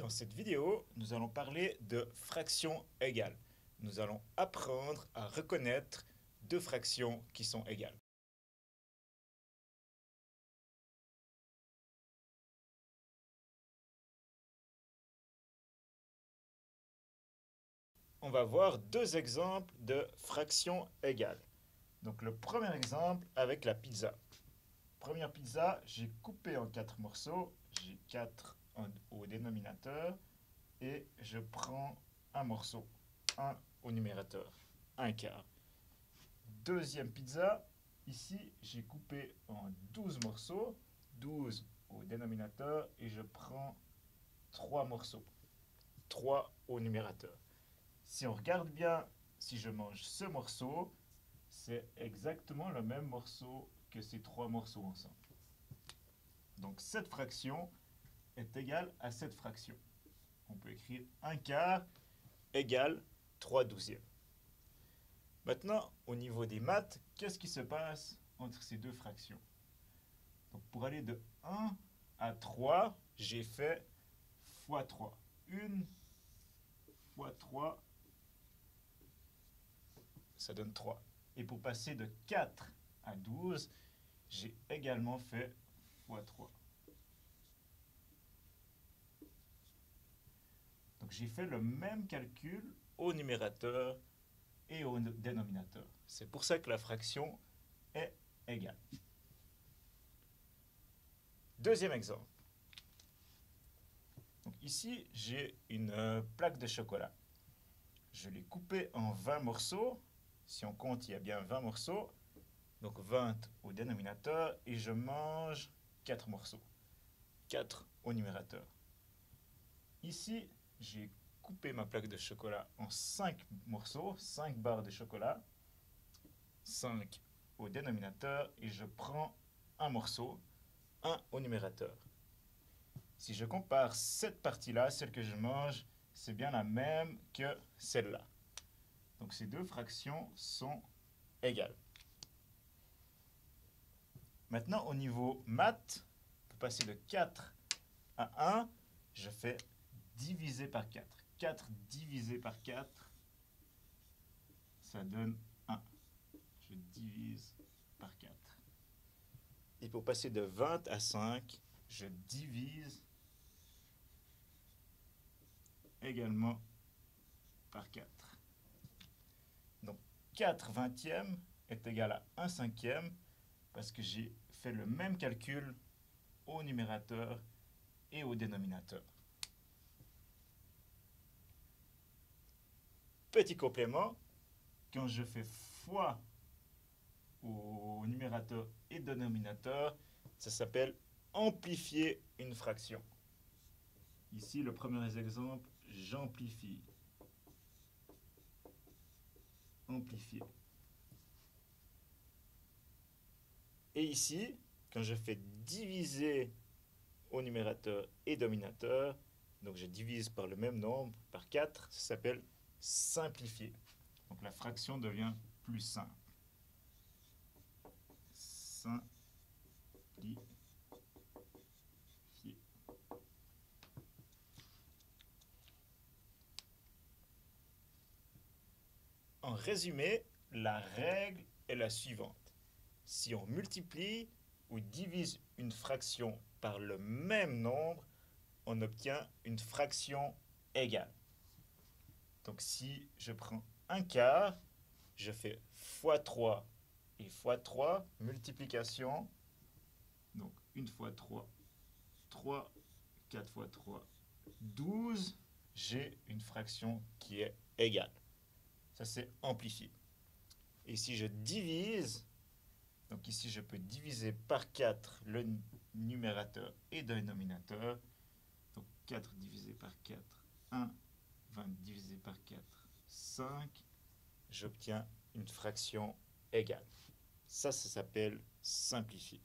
Dans cette vidéo, nous allons parler de fractions égales. Nous allons apprendre à reconnaître deux fractions qui sont égales. On va voir deux exemples de fractions égales. Donc le premier exemple avec la pizza. Première pizza, j'ai coupé en 4 morceaux, j'ai 4 au dénominateur et je prends un morceau, 1 au numérateur, un quart. Deuxième pizza, ici j'ai coupé en 12 morceaux, 12 au dénominateur et je prends 3 morceaux, 3 au numérateur. Si on regarde bien, si je mange ce morceau, c'est exactement le même morceau que ces 3 morceaux ensemble. Donc cette fraction est égale à cette fraction. On peut écrire 1 quart égale 3 douzièmes. Maintenant, au niveau des maths, qu'est-ce qui se passe entre ces deux fractions? Donc pour aller de 1 à 3, j'ai fait fois 3. 1 fois 3, ça donne 3. Et pour passer de 4 à 12, j'ai également fait fois 3. Donc j'ai fait le même calcul au numérateur et au dénominateur. C'est pour ça que la fraction est égale. Deuxième exemple. Donc ici, j'ai une plaque de chocolat. Je l'ai coupée en 20 morceaux. Si on compte, il y a bien 20 morceaux. Donc 20 au dénominateur et je mange 4 morceaux. 4 au numérateur. Ici, j'ai coupé ma plaque de chocolat en 5 morceaux, 5 barres de chocolat. 5 au dénominateur et je prends un morceau, 1 au numérateur. Si je compare cette partie-là, celle que je mange, c'est bien la même que celle-là. Donc ces deux fractions sont égales. Maintenant, au niveau maths, pour passer de 4 à 1, je fais diviser par 4. 4 divisé par 4, ça donne 1. Je divise par 4. Et pour passer de 20 à 5, je divise également par 4. Donc 4 vingtièmes est égal à 1 cinquième parce que j'ai fait le même calcul au numérateur et au dénominateur. Petit complément, quand je fais fois au numérateur et dénominateur, ça s'appelle amplifier une fraction. Ici, le premier exemple, j'amplifie. Amplifier. Et ici, quand je fais diviser au numérateur et dénominateur, donc je divise par le même nombre, par 4, ça s'appelle simplifier. Donc la fraction devient plus simple. Simplifier. En résumé, la règle est la suivante. Si on multiplie ou divise une fraction par le même nombre, on obtient une fraction égale. Donc si je prends un quart, je fais fois 3 et fois 3, multiplication. Donc 1 fois 3, 3, 4 fois 3, 12. J'ai une fraction qui est égale. Ça, c'est amplifié. Et si je divise, donc ici, je peux diviser par 4 le numérateur et le dénominateur. Donc 4 divisé par 4, 1. 20 divisé par 4, 5. J'obtiens une fraction égale. Ça s'appelle simplifier.